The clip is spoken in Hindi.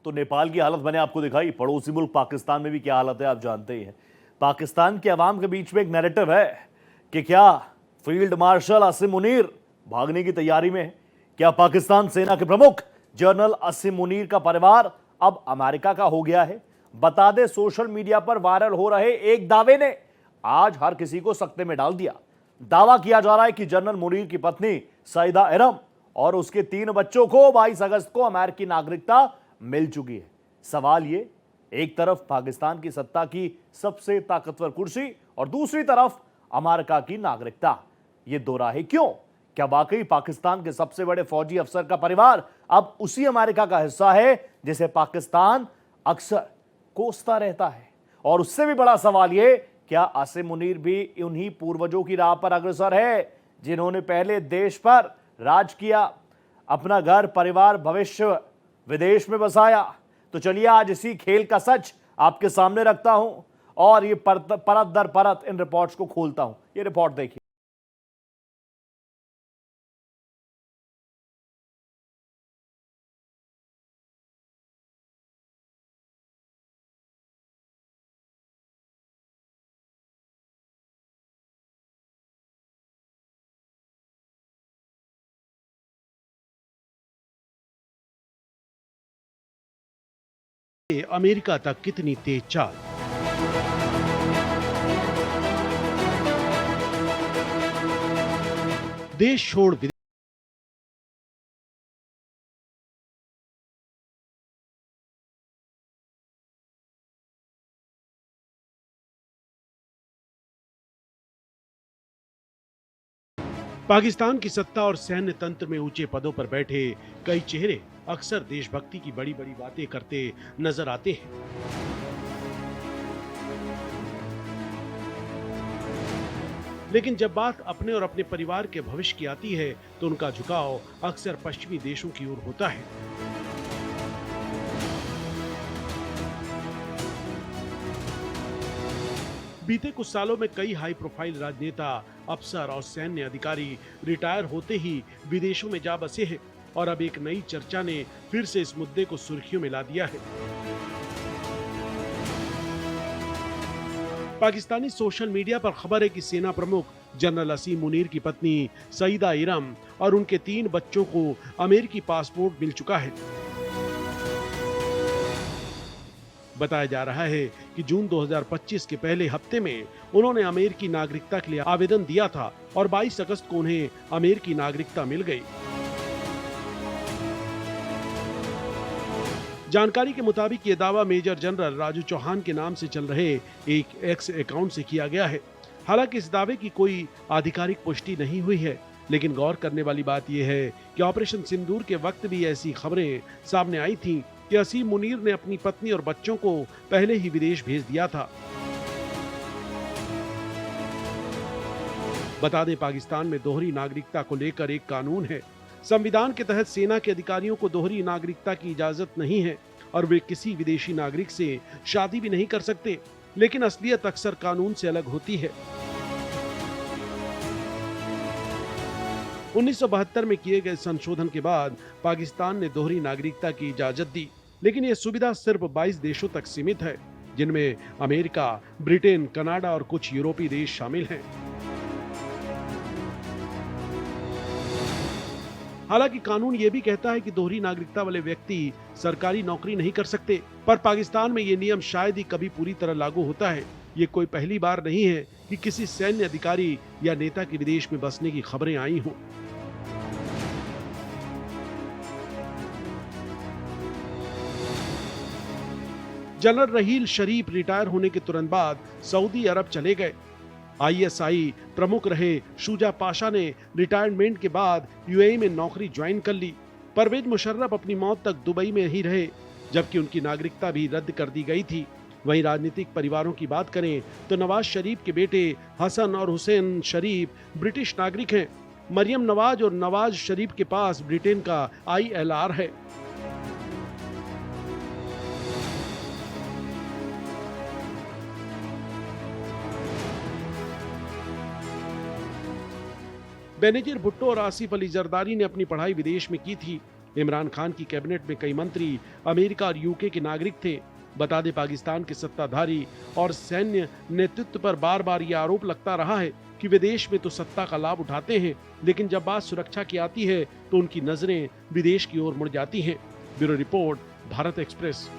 तो नेपाल की हालत मैंने आपको दिखाई, पड़ोसी मुल्क पाकिस्तान में भी क्या हालत है आप जानते ही हैं। पाकिस्तान के अवाम के बीच में एक नैरेटिव है कि क्या फील्ड मार्शल असीम मुनीर भागने की तैयारी में है। क्या पाकिस्तान सेना के प्रमुख जनरल असीम मुनीर का परिवार अब अमेरिका का हो गया है? बता दे, सोशल मीडिया पर वायरल हो रहे एक दावे ने आज हर किसी को सकते में डाल दिया। दावा किया जा रहा है कि जनरल मुनीर की पत्नी सईदा इरम और उसके 3 बच्चों को 22 अगस्त को अमेरिकी नागरिकता मिल चुकी है। सवाल ये, एक तरफ पाकिस्तान की सत्ता की सबसे ताकतवर कुर्सी और दूसरी तरफ अमेरिका की नागरिकता, ये दोराहे क्यों? क्या वाकई पाकिस्तान के सबसे बड़े फौजी अफसर का परिवार अब उसी अमेरिका का हिस्सा है जिसे पाकिस्तान अक्सर कोसता रहता है? और उससे भी बड़ा सवाल यह, क्या असीम मुनीर भी उन्हीं पूर्वजों की राह पर अग्रसर है जिन्होंने पहले देश पर राज किया, अपना घर परिवार भविष्य विदेश में बसाया? तो चलिए आज इसी खेल का सच आपके सामने रखता हूं और ये परत दर परत इन रिपोर्ट्स को खोलता हूं। ये रिपोर्ट देखिए। अमेरिका तक कितनी तेज चाल। देश छोड़ विदेश। पाकिस्तान की सत्ता और सैन्य तंत्र में ऊंचे पदों पर बैठे कई चेहरे अक्सर देशभक्ति की बड़ी बड़ी बातें करते नजर आते हैं। लेकिन जब बात अपने और अपने परिवार के भविष्य की आती है तो उनका झुकाव अक्सर पश्चिमी देशों की ओर होता है। बीते कुछ सालों में कई हाई प्रोफाइल राजनेता, अफसर और सैन्य अधिकारी रिटायर होते ही विदेशों में जा बसे हैं और अब एक नई चर्चा ने फिर से इस मुद्दे को सुर्खियों में ला दिया है। पाकिस्तानी सोशल मीडिया पर खबर है कि सेना प्रमुख जनरल असीम मुनीर की पत्नी सईदा इरम और उनके 3 बच्चों को अमेरिकी पासपोर्ट मिल चुका है। बताया जा रहा है कि जून 2025 के पहले हफ्ते में उन्होंने अमेरिकी नागरिकता के लिए आवेदन दिया था और 22 अगस्त को उन्हें अमेरिकी नागरिकता मिल गई। जानकारी के मुताबिक ये दावा मेजर जनरल राजू चौहान के नाम से चल रहे एक एक्स अकाउंट से किया गया है। हालांकि इस दावे की कोई आधिकारिक पुष्टि नहीं हुई है, लेकिन गौर करने वाली बात यह है कि ऑपरेशन सिंदूर के वक्त भी ऐसी खबरें सामने आई थीं कि असीम मुनीर ने अपनी पत्नी और बच्चों को पहले ही विदेश भेज दिया था। बता दें, पाकिस्तान में दोहरी नागरिकता को लेकर एक कानून है। संविधान के तहत सेना के अधिकारियों को दोहरी नागरिकता की इजाजत नहीं है और वे किसी विदेशी नागरिक से शादी भी नहीं कर सकते, लेकिन असलियत अक्सर कानून से अलग होती है। 1972 में किए गए संशोधन के बाद पाकिस्तान ने दोहरी नागरिकता की इजाजत दी, लेकिन यह सुविधा सिर्फ 22 देशों तक सीमित है, जिनमें अमेरिका, ब्रिटेन, कनाडा और कुछ यूरोपीय देश शामिल हैं। हालांकि कानून यह भी कहता है कि दोहरी नागरिकता वाले व्यक्ति सरकारी नौकरी नहीं कर सकते, पर पाकिस्तान में यह नियम शायद ही कभी पूरी तरह लागू होता है। ये कोई पहली बार नहीं है कि किसी सैन्य अधिकारी या नेता के विदेश में बसने की खबरें आई हों। जनरल रहील शरीफ रिटायर होने के तुरंत बाद सऊदी अरब चले गए। आईएसआई प्रमुख रहे शुजा पाशा ने रिटायरमेंट के बाद यूएई में नौकरी ज्वाइन कर ली। परवेज मुशर्रफ अपनी मौत तक दुबई में ही रहे, जबकि उनकी नागरिकता भी रद्द कर दी गई थी। वहीं राजनीतिक परिवारों की बात करें तो नवाज शरीफ के बेटे हसन और हुसैन शरीफ ब्रिटिश नागरिक हैं। मरियम नवाज और नवाज शरीफ के पास ब्रिटेन का ILR है। बेनजीर भुट्टो और आसिफ अली जरदारी ने अपनी पढ़ाई विदेश में की थी इमरान खान की कैबिनेट में कई मंत्री अमेरिका और यूके के नागरिक थे। बता दें, पाकिस्तान के सत्ताधारी और सैन्य नेतृत्व पर बार बार यह आरोप लगता रहा है कि विदेश में तो सत्ता का लाभ उठाते हैं, लेकिन जब बात सुरक्षा की आती है तो उनकी नजरें विदेश की ओर मुड़ जाती हैं। Bureau report, Bharat express.